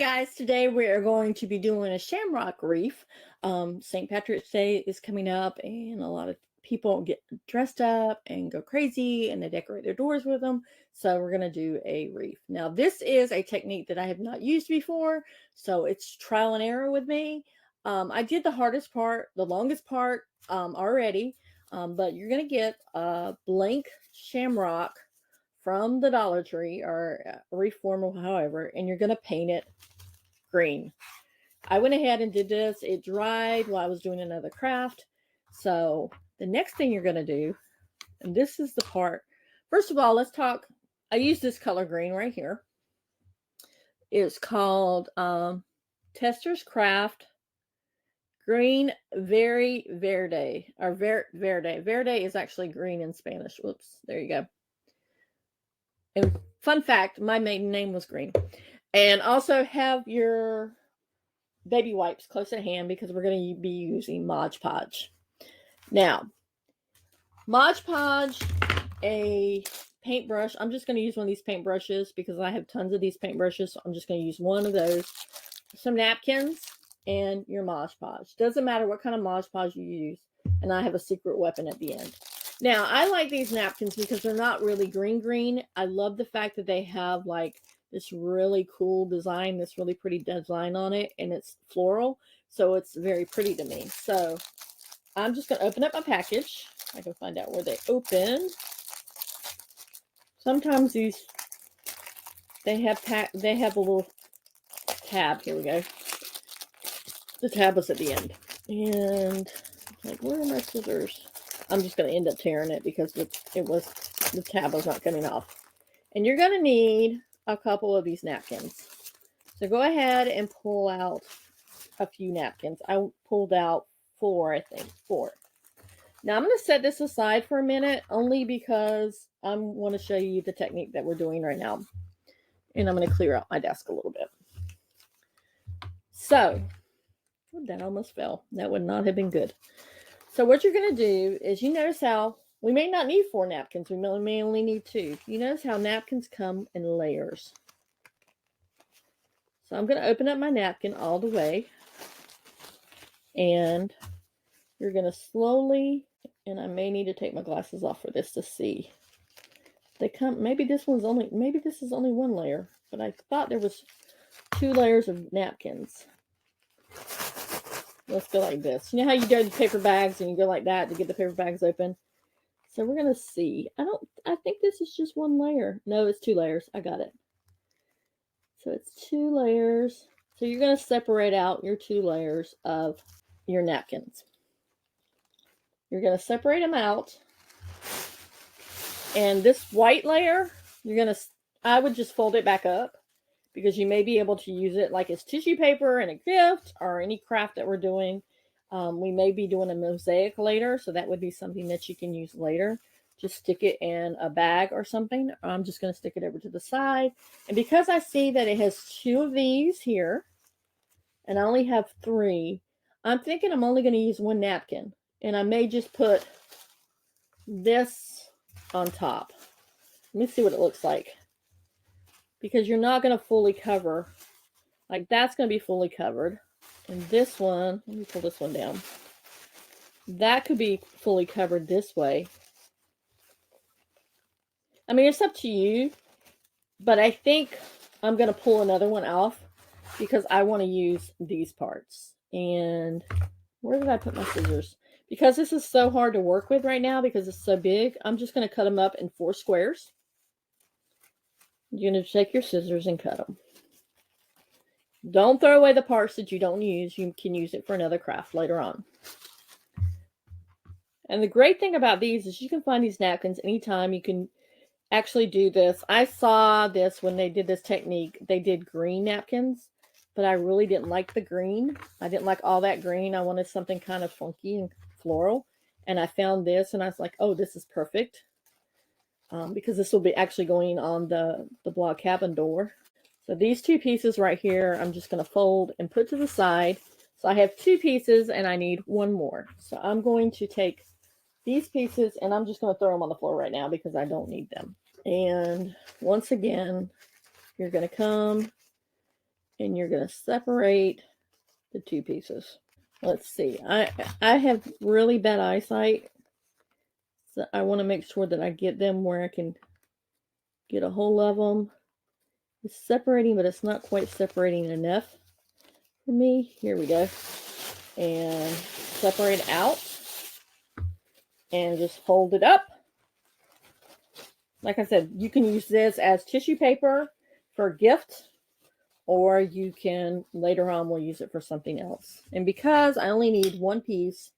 Guys, today we are going to be doing a shamrock wreath. St. Patrick's Day is coming up, and a lot of people get dressed up and go crazy and they decorate their doors with them. So we're going to do a wreath. Now, this is a technique that I have not used before, so it's trial and error with me. I did the hardest part, the longest part already, but you're going to get a blank shamrock from the Dollar Tree or Reform, however, and you're going to paint it green. I went ahead and did this. It dried while I was doing another craft. So the next thing you're going to do, and this is the part. First of all, let's talk. I use this color green right here. It's called Tester's Craft Green Very Verde, or Verde. Verde is actually green in Spanish. Whoops, there you go. And fun fact, my maiden name was Green. And also have your baby wipes close at hand because we're going to be using Mod Podge. Now, Mod Podge, a paintbrush. I'm just going to use one of these paintbrushes because I have tons of these paintbrushes. So I'm just going to use one of those. Some napkins and your Mod Podge. Doesn't matter what kind of Mod Podge you use. And I have a secret weapon at the end. Now, I like these napkins because they're not really green. I love the fact that they have like this really cool design, this really pretty design on it, and it's floral, so it's very pretty to me. So I'm just going to open up my package. I can find out where they open. Sometimes these, they have a little tab. Here we go. The tab was at the end. And like, where are my scissors? I'm just going to end up tearing it because the tab was not coming off. And you're going to need a couple of these napkins. So go ahead and pull out a few napkins. I pulled out 4, I think. 4. Now I'm going to set this aside for a minute only because I want to show you the technique that we're doing right now. And I'm going to clear out my desk a little bit. So, that almost fell. That would not have been good. So what you're going to do is, you notice how we may not need 4 napkins. We may only need 2. You notice how napkins come in layers. So I'm going to open up my napkin all the way. And you're going to slowly, and I may need to take my glasses off for this to see. They come, maybe this is only 1 layer, but I thought there was 2 layers of napkins. Let's go like this. You know how you do the paper bags and you go like that to get the paper bags open? So we're going to see. I think this is just 1 layer. No, it's 2 layers. I got it. So it's 2 layers. So you're going to separate out your 2 layers of your napkins. You're going to separate them out. And this white layer, I would just fold it back up because you may be able to use it like as tissue paper in a gift or any craft that we're doing. We may be doing a mosaic later, so that would be something that you can use later. Just stick it in a bag or something. I'm just going to stick it over to the side. And because I see that it has 2 of these here, and I only have 3, I'm thinking I'm only going to use 1 napkin. And I may just put this on top. Let me see what it looks like. Because you're not going to fully cover. Like that's going to be fully covered. And this one, let me pull this one down. That could be fully covered this way. I mean, it's up to you. But I think I'm going to pull another one off because I want to use these parts. And where did I put my scissors? Because this is so hard to work with right now because it's so big, I'm just going to cut them up in 4 squares. You're going to take your scissors and cut them. Don't throw away the parts that you don't use. You can use it for another craft later on. And the great thing about these is you can find these napkins anytime. You can actually do this. I saw this when they did this technique. They did green napkins, but I really didn't like the green. I didn't like all that green. I wanted something kind of funky and floral. And I found this and I was like, oh, this is perfect. Because this will be actually going on the blog cabin door. So these 2 pieces right here, I'm just going to fold and put to the side. So I have 2 pieces and I need 1 more. So I'm going to take these pieces and I'm just going to throw them on the floor right now because I don't need them. And once again, you're going to come and you're going to separate the two pieces. Let's see. I have really bad eyesight, so I want to make sure that I get them where I can get a hold of them. It's separating, but it's not quite separating enough for me. Here we go. And separate out and just fold it up. Like I said, you can use this as tissue paper for a gift, or you can, later on, we'll use it for something else. And because I only need one piece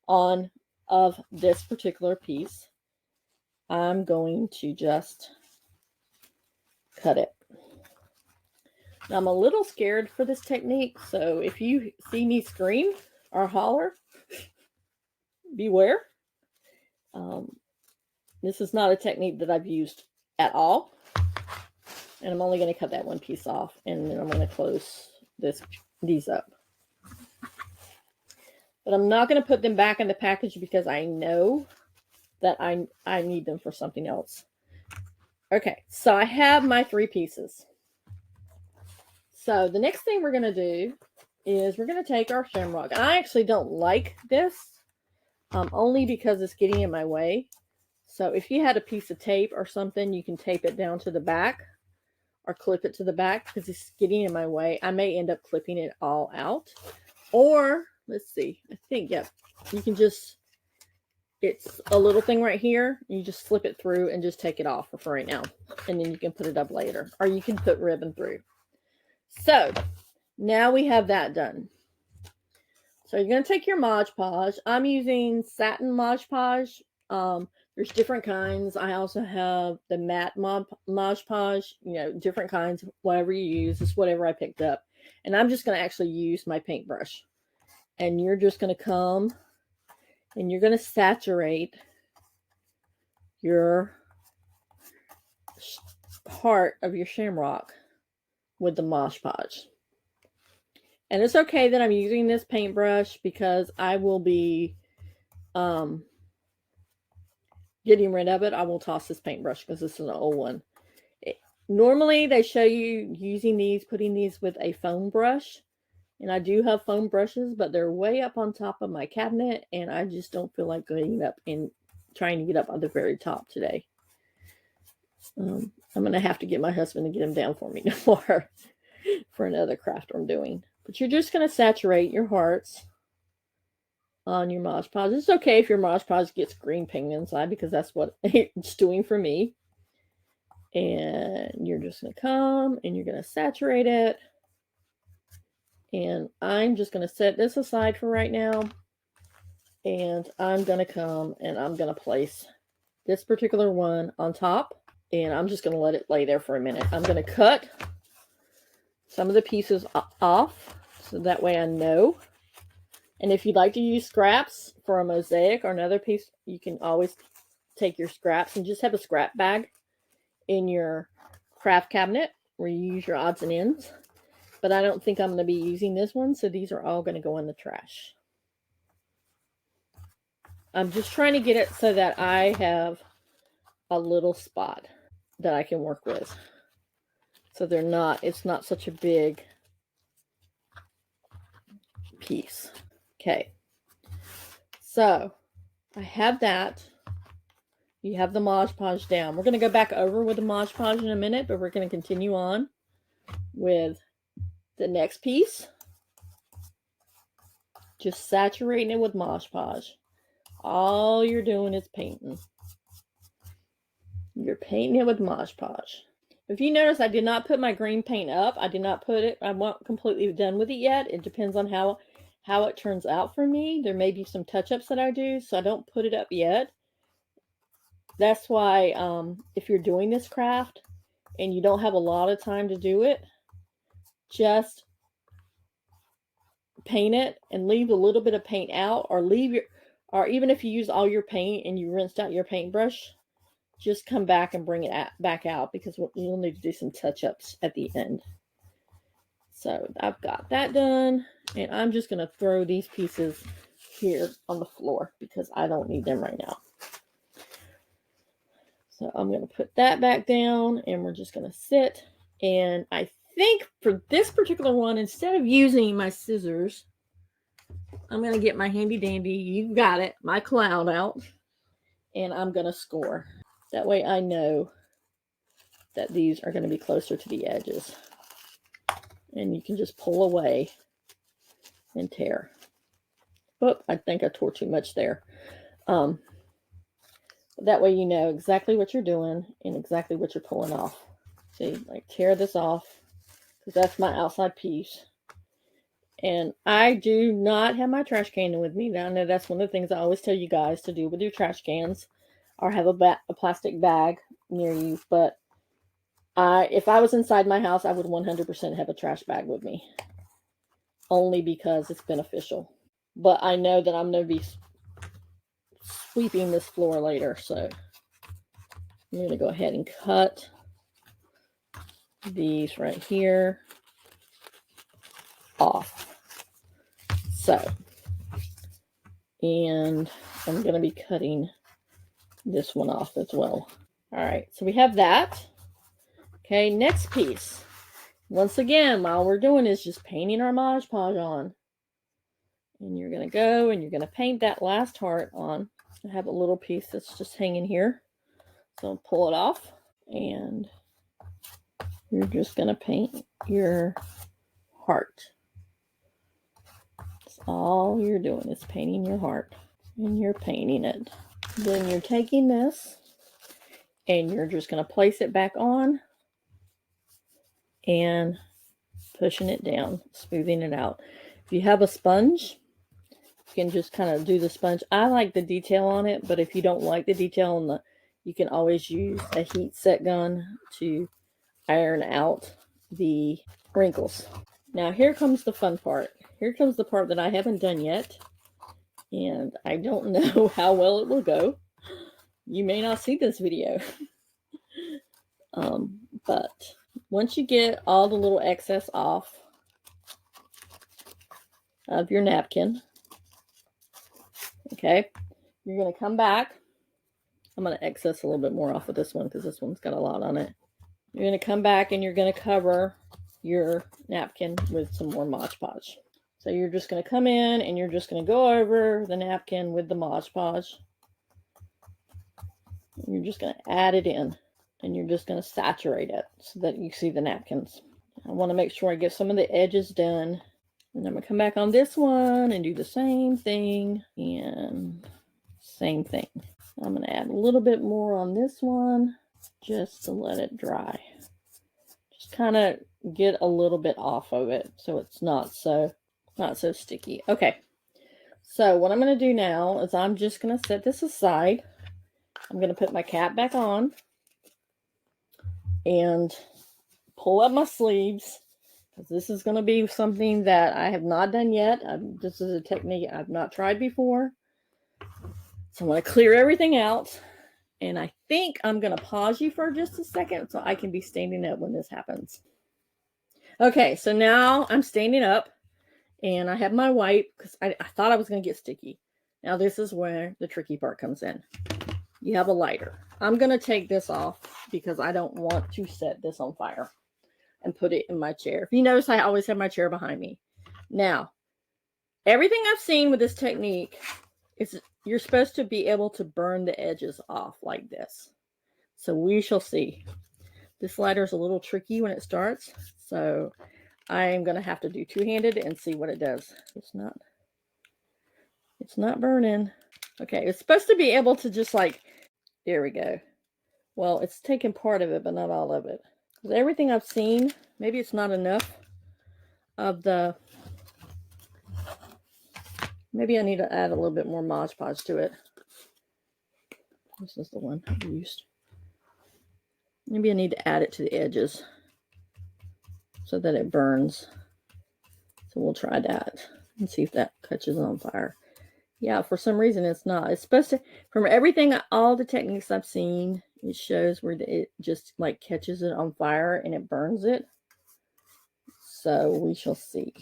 of this particular piece, I'm going to just cut it. Now, I'm a little scared for this technique, so if you see me scream or holler, beware. This is not a technique that I've used at all. And I'm only going to cut that one piece off, and then I'm going to close these up. But I'm not going to put them back in the package because I know that I need them for something else. Okay, so I have my 3 pieces. So the next thing we're going to do is we're going to take our shamrock. I actually don't like this, only because it's getting in my way. So if you had a piece of tape or something, you can tape it down to the back or clip it to the back because it's getting in my way. I may end up clipping it all out. Or, let's see, I think, yeah, you can just, it's a little thing right here. You just slip it through and just take it off for right now. And then you can put it up later. Or you can put ribbon through. So, now we have that done. So you're going to take your Mod Podge. I'm using satin Mod Podge. There's different kinds. I also have the matte Mod Podge. You know, different kinds. Whatever you use is whatever I picked up. And I'm just going to actually use my paintbrush. And you're just going to come and you're going to saturate your heart of your shamrock with the Mod Podge. And it's okay that I'm using this paintbrush because I will be getting rid of it. I will toss this paintbrush because this is an old one. Normally, they show you using these, putting these with a foam brush. And I do have foam brushes, but they're way up on top of my cabinet. And I just don't feel like getting up and trying to get up on the very top today. I'm going to have to get my husband to get them down for me tomorrow for another craft I'm doing. But you're just going to saturate your hearts on your Mod Podge. It's okay if your Mod Podge gets green paint inside because that's what it's doing for me. And you're just going to come and you're going to saturate it. And I'm just going to set this aside for right now. And I'm going to come and I'm going to place this particular one on top. And I'm just going to let it lay there for a minute. I'm going to cut some of the pieces off so that way I know. And if you'd like to use scraps for a mosaic or another piece, you can always take your scraps and just have a scrap bag in your craft cabinet where you use your odds and ends. But I don't think I'm going to be using this one, so these are all going to go in the trash. I'm just trying to get it so that I have a little spot that I can work with. So it's not such a big piece. Okay. So I have that. You have the Mod Podge down. We're going to go back over with the Mod Podge in a minute, but we're going to continue on with the next piece. Just saturating it with Mod Podge. All you're doing is painting. You're painting it with Mod Podge. If you notice, I did not put my green paint up. I did not put it. I'm not completely done with it yet. It depends on how it turns out for me. There may be some touch-ups that I do, so I don't put it up yet. That's why if you're doing this craft and you don't have a lot of time to do it, just paint it and leave a little bit of paint out, or even if you use all your paint and you rinsed out your paintbrush, just come back and bring it back out because you'll need to do some touch-ups at the end. So I've got that done, and I'm just going to throw these pieces here on the floor because I don't need them right now. So I'm going to put that back down, and we're just going to sit. And I think for this particular one, instead of using my scissors, I'm going to get my handy dandy, you got it, my clown out, and I'm going to score. That way I know that these are going to be closer to the edges. And you can just pull away and tear. Whoop, I think I tore too much there. That way you know exactly what you're doing and exactly what you're pulling off. See, like tear this off, because that's my outside piece. And I do not have my trash can with me. Now, I know that's one of the things I always tell you guys to do with your trash cans, or have a plastic bag near you. But if I was inside my house, I would 100% have a trash bag with me, only because it's beneficial. But I know that I'm going to be sweeping this floor later, so I'm going to go ahead and cut these right here off. So, and I'm going to be cutting this one off as well. All right, so we have that. Okay, next piece. Once again, all we're doing is just painting our Mod Podge on. And you're going to go and you're going to paint that last heart on. I have a little piece that's just hanging here. So I'll pull it off. And you're just going to paint your heart. That's all you're doing is painting your heart. And you're painting it. Then you're taking this and you're just going to place it back on and pushing it down, smoothing it out. If you have a sponge, you can just kind of do the sponge. I like the detail on it, but if you don't like the detail on the, you can always use a heat set gun to iron out the wrinkles. Now here comes the fun part. Here comes the part that I haven't done yet, and I don't know how well it will go. You may not see this video. But once you get all the little excess off of your napkin, okay, you're going to come back. I'm going to excess a little bit more off of this one because this one's got a lot on it. You're going to come back and you're going to cover your napkin with some more Mod Podge. So you're just going to come in and you're just going to go over the napkin with the Mod Podge. You're just going to add it in and you're just going to saturate it so that you see the napkins. I want to make sure I get some of the edges done. And I'm going to come back on this one and do the same thing and same thing. I'm going to add a little bit more on this one just to let it dry. Just kind of get a little bit off of it so it's not so sticky. Okay. So what I'm going to do now is I'm just going to set this aside. I'm going to put my cap back on and pull up my sleeves, because this is going to be something that I have not done yet. This is a technique I've not tried before. So I'm going to clear everything out. And I think I'm going to pause you for just a second so I can be standing up when this happens. Okay, so now I'm standing up and I have my wipe because I thought I was going to get sticky. Now this is where the tricky part comes in. You have a lighter. I'm going to take this off because I don't want to set this on fire and put it in my chair. If you notice, I always have my chair behind me. Now, everything I've seen with this technique is you're supposed to be able to burn the edges off like this. So we shall see. This lighter is a little tricky when it starts, so I am going to have to do two-handed and see what it does. It's not burning. Okay, it's supposed to be able to just like, there we go. Well, it's taking part of it, but not all of it. Because everything I've seen, maybe it's not enough of the, maybe I need to add a little bit more Mod Podge to it. This is the one I used. Maybe I need to add it to the edges so that it burns. So we'll try that and see if that catches on fire. Yeah, for some reason it's not. It's supposed to, from everything, all the techniques I've seen, it shows where it just like catches it on fire and it burns it. So we shall see.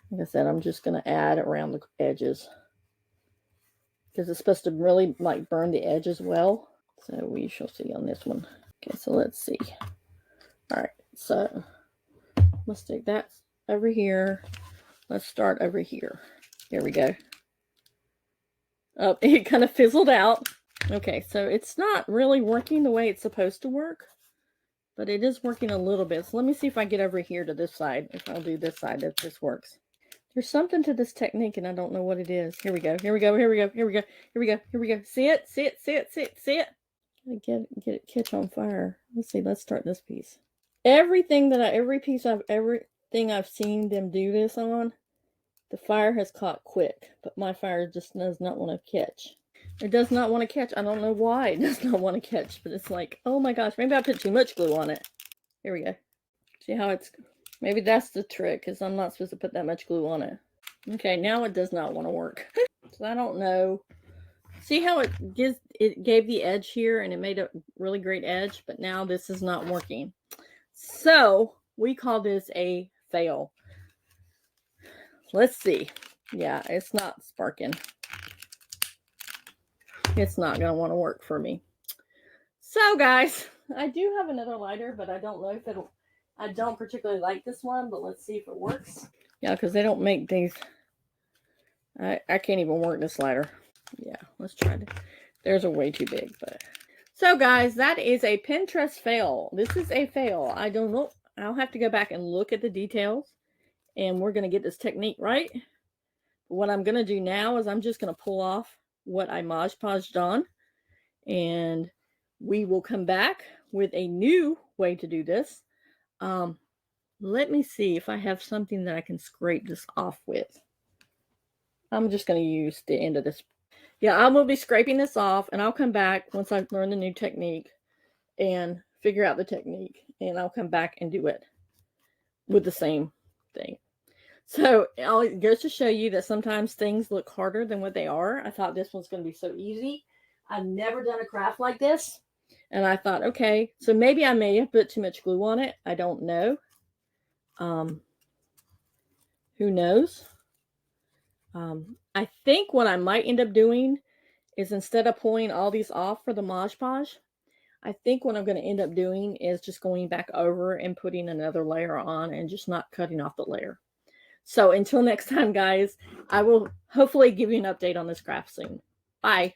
Like I said, I'm just going to add around the edges because it's supposed to really like burn the edges well. So we shall see on this one. Okay, so let's see. All right, So let's stick that over here. Let's start over here. There we go. Oh, it kind of fizzled out. Okay, so it's not really working the way it's supposed to work, but it is working a little bit. So let me see if I get over here to this side. If I'll do this side, if this works. There's something to this technique, and I don't know what it is. Here we go. Here we go. Here we go. Here we go. Here we go. Here we go. See it? See it? See it? See it? See it? Get it catch on fire. Let's see. Let's start this piece. Everything I've seen them do this on, the fire has caught quick, but my fire just does not want to catch. It does not want to catch. I don't know why it does not want to catch, but it's like, oh my gosh, maybe I put too much glue on it. Here we go. See how it's, maybe that's the trick, because I'm not supposed to put that much glue on it. Okay, now it does not want to work. So I don't know. See how it gave the edge here, and it made a really great edge, but now this is not working. So we call this a fail. Let's see. Yeah, it's not sparking. It's not going to want to work for me. So guys, I do have another lighter, but I don't know if it'll, I don't particularly like this one, but let's see if it works. Yeah, because they don't make these. I can't even work this lighter. Yeah, let's try it. There's a way too big, but. So guys, that is a Pinterest fail. This is a fail. I don't know. I'll have to go back and look at the details, and we're going to get this technique right. What I'm going to do now is I'm just going to pull off what I Mod Podged on, and we will come back with a new way to do this. Let me see if I have something that I can scrape this off with. I'm just going to use the end of this. Yeah, I will be scraping this off, and I'll come back once I've learned the new technique and figure out the technique, and I'll come back and do it with the same thing. So it goes to show you that sometimes things look harder than what they are. I thought this one's going to be so easy. I've never done a craft like this, and I thought, okay, so maybe I may have put too much glue on it. I don't know. Who knows? I think what I might end up doing is, instead of pulling all these off for the Mod Podge, I think what I'm going to end up doing is just going back over and putting another layer on and just not cutting off the layer. So until next time, guys, I will hopefully give you an update on this craft soon. Bye.